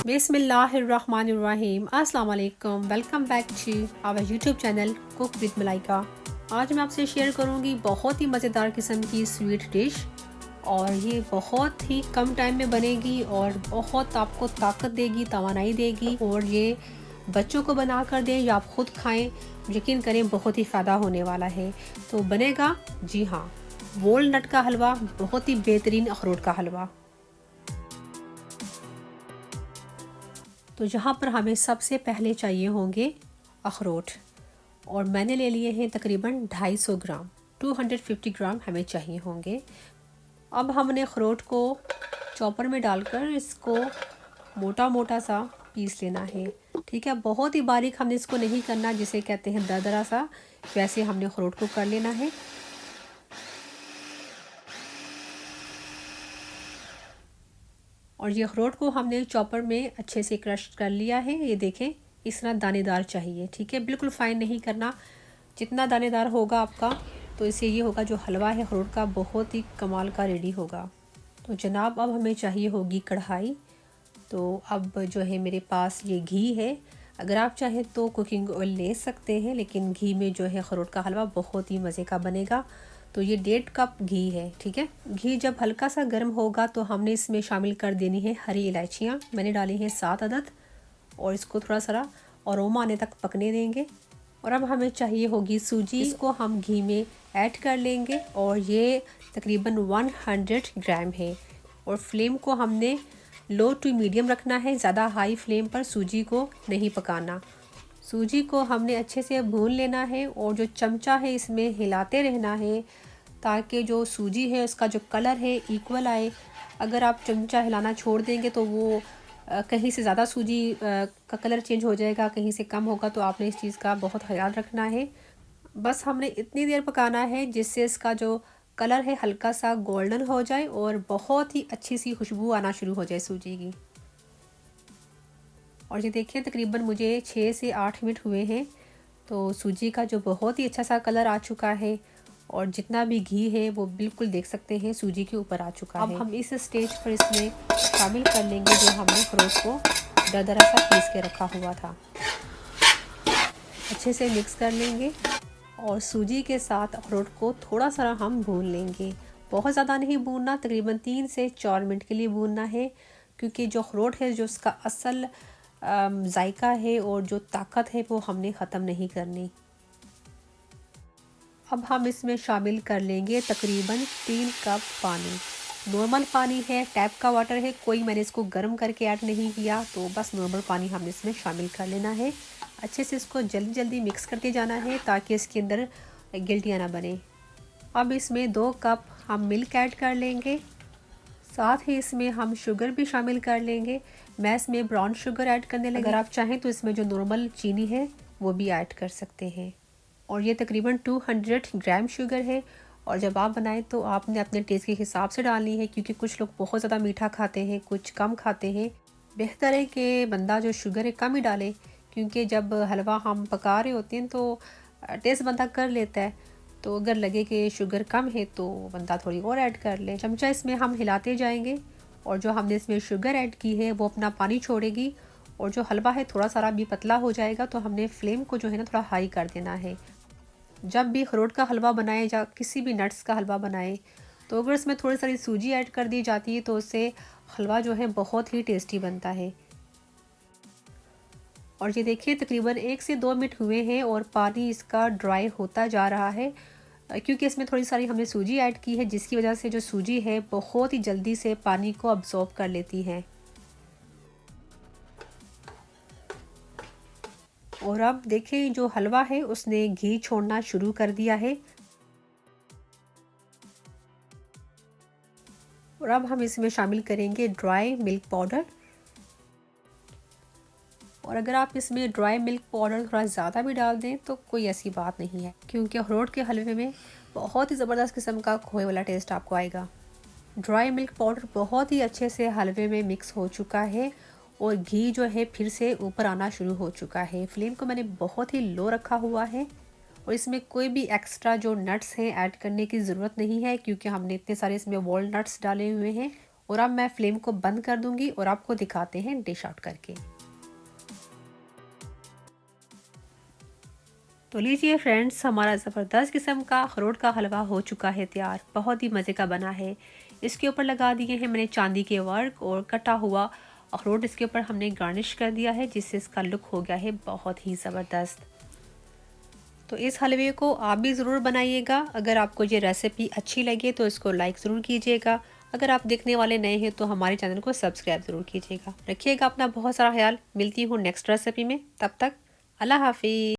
बिस्मिल्लाहिर्रहमानिर्रहीम। अस्सलाम वालेकुम। Welcome back to our YouTube channel Cook with Malaika. आज मैं आपसे शेयर करूंगी बहुत ही मज़ेदार किस्म की स्वीट डिश, और ये बहुत ही कम टाइम में बनेगी और बहुत आपको ताकत देगी, तवानाई देगी। और ये बच्चों को बना कर दें या आप ख़ुद खाएं, यकीन करें बहुत ही फ़ायदा होने वाला है। तो बनेगा, जी हाँ, वॉलनट का हलवा, बहुत ही बेहतरीन अखरोट का हलवा। तो यहाँ पर हमें सबसे पहले चाहिए होंगे अखरोट, और मैंने ले लिए हैं तकरीबन 250 ग्राम, 250 ग्राम हमें चाहिए होंगे। अब हमने अखरोट को चॉपर में डालकर इसको मोटा मोटा सा पीस लेना है। ठीक है, बहुत ही बारीक हमने इसको नहीं करना, जिसे कहते हैं दरदरा सा, वैसे हमने अखरोट को कर लेना है। और ये अखरोट को हमने चॉपर में अच्छे से क्रश कर लिया है। ये देखें, इस तरह दानेदार चाहिए। ठीक है, बिल्कुल फ़ाइन नहीं करना। जितना दानेदार होगा आपका, तो इससे ये होगा जो हलवा है अखरोट का बहुत ही कमाल का रेडी होगा। तो जनाब, अब हमें चाहिए होगी कढ़ाई। तो अब जो है मेरे पास ये घी है। अगर आप चाहें तो कुकिंग ऑयल ले सकते हैं, लेकिन घी में जो है अखरोट का हलवा बहुत ही मज़े का बनेगा। तो ये 1.5 कप घी है। ठीक है, घी जब हल्का सा गर्म होगा तो हमने इसमें शामिल कर देनी है हरी इलायचियाँ। मैंने डाली हैं 7 अदद, और इसको थोड़ा सा अरोमा आने तक पकने देंगे। और अब हमें चाहिए होगी सूजी, इसको हम घी में ऐड कर लेंगे, और ये तकरीबन 100 ग्राम है। और फ्लेम को हमने लो टू मीडियम रखना है, ज़्यादा हाई फ्लेम पर सूजी को नहीं पकाना। सूजी को हमने अच्छे से भून लेना है, और जो चमचा है इसमें हिलाते रहना है, ताकि जो सूजी है उसका जो कलर है इक्वल आए। अगर आप चमचा हिलाना छोड़ देंगे तो वो कहीं से ज़्यादा सूजी का कलर चेंज हो जाएगा, कहीं से कम होगा। तो आपने इस चीज़ का बहुत ख्याल रखना है। बस हमने इतनी देर पकाना है जिससे इसका जो कलर है हल्का सा गोल्डन हो जाए और बहुत ही अच्छी सी खुशबू आना शुरू हो जाए सूजी की। और ये देखिए, तकरीबन मुझे 6 से 8 मिनट हुए हैं। तो सूजी का जो बहुत ही अच्छा सा कलर आ चुका है, और जितना भी घी है वो बिल्कुल देख सकते हैं सूजी के ऊपर आ चुका है। अब हम इस स्टेज पर इसमें शामिल कर लेंगे जो हमने अखरोट को दरदरा सा पीस के रखा हुआ था। अच्छे से मिक्स कर लेंगे, और सूजी के साथ अखरोट को थोड़ा सा हम भून लेंगे। बहुत ज़्यादा नहीं भूनना, तकरीबन 3 से 4 मिनट के लिए भूनना है, क्योंकि जो अखरोट है जो उसका असल जायका है और जो ताकत है वो हमने ख़त्म नहीं करनी। अब हम इसमें शामिल कर लेंगे तकरीबन 3 कप पानी। नॉर्मल पानी है, टैप का वाटर है, कोई मैंने इसको गर्म करके ऐड नहीं किया। तो बस नॉर्मल पानी हमने इसमें शामिल कर लेना है। अच्छे से इसको जल्दी जल्दी मिक्स करते जाना है, ताकि इसके अंदर गिल्टियाँ ना बने। अब इसमें 2 कप हम मिल्क ऐड कर लेंगे, साथ ही इसमें हम शुगर भी शामिल कर लेंगे। मैं इसमें ब्राउन शुगर ऐड करने लगी। अगर आप चाहें तो इसमें जो नॉर्मल चीनी है वो भी ऐड कर सकते हैं। और ये तकरीबन 200 ग्राम शुगर है, और जब आप बनाएं तो आपने अपने टेस्ट के हिसाब से डालनी है, क्योंकि कुछ लोग बहुत ज़्यादा मीठा खाते हैं, कुछ कम खाते हैं। बेहतर है कि बंदा जो शुगर है कम ही डाले, क्योंकि जब हलवा हम पका रहे होते हैं तो टेस्ट बंदा कर लेता है। तो अगर लगे कि शुगर कम है तो बंदा थोड़ी और ऐड कर ले। चमचा इसमें हम हिलाते जाएंगे, और जो हमने इसमें शुगर ऐड की है वो अपना पानी छोड़ेगी, और जो हलवा है थोड़ा सा भी पतला हो जाएगा। तो हमने फ्लेम को जो है ना थोड़ा हाई कर देना है। जब भी अखरोट का हलवा बनाए या किसी भी नट्स का हलवा बनाए, तो अगर इसमें थोड़ी सारी सूजी ऐड कर दी जाती है तो उससे हलवा जो है बहुत ही टेस्टी बनता है। और ये देखिए, तकरीबन 1 से 2 मिनट हुए हैं और पानी इसका ड्राई होता जा रहा है, क्योंकि इसमें थोड़ी सारी हमने सूजी ऐड की है, जिसकी वजह से जो सूजी है बहुत ही जल्दी से पानी को अब्जॉर्ब कर लेती है। और अब देखें, जो हलवा है उसने घी छोड़ना शुरू कर दिया है। और अब हम इसमें शामिल करेंगे ड्राई मिल्क पाउडर। और अगर आप इसमें ड्राई मिल्क पाउडर थोड़ा ज़्यादा भी डाल दें तो कोई ऐसी बात नहीं है, क्योंकि अखरोट के हलवे में बहुत ही ज़बरदस्त किस्म का खोए वाला टेस्ट आपको आएगा। ड्राई मिल्क पाउडर बहुत ही अच्छे से हलवे में मिक्स हो चुका है, और घी जो है फिर से ऊपर आना शुरू हो चुका है। फ्लेम को मैंने बहुत ही लो रखा हुआ है, और इसमें कोई भी एक्स्ट्रा जो नट्स हैं ऐड करने की ज़रूरत नहीं है, क्योंकि हमने इतने सारे इसमें वॉलनट्स डाले हुए हैं। और अब मैं फ्लेम को बंद कर दूंगी और आपको दिखाते हैं डिश आउट करके। तो लीजिए फ्रेंड्स, हमारा ज़बरदस्त किस्म का अखरोट का हलवा हो चुका है तैयार। बहुत ही मज़े का बना है। इसके ऊपर लगा दिए हैं मैंने चांदी के वर्क और कटा हुआ अखरोट इसके ऊपर हमने गार्निश कर दिया है, जिससे इसका लुक हो गया है बहुत ही ज़बरदस्त। तो इस हलवे को आप भी ज़रूर बनाइएगा। अगर आपको ये रेसिपी अच्छी लगे तो इसको लाइक ज़रूर कीजिएगा। अगर आप देखने वाले नए हैं तो हमारे चैनल को सब्सक्राइब ज़रूर कीजिएगा। रखिएगा अपना बहुत सारा ख्याल। मिलती हूँ नेक्स्ट रेसिपी में, तब तक अल्लाह हाफिज़।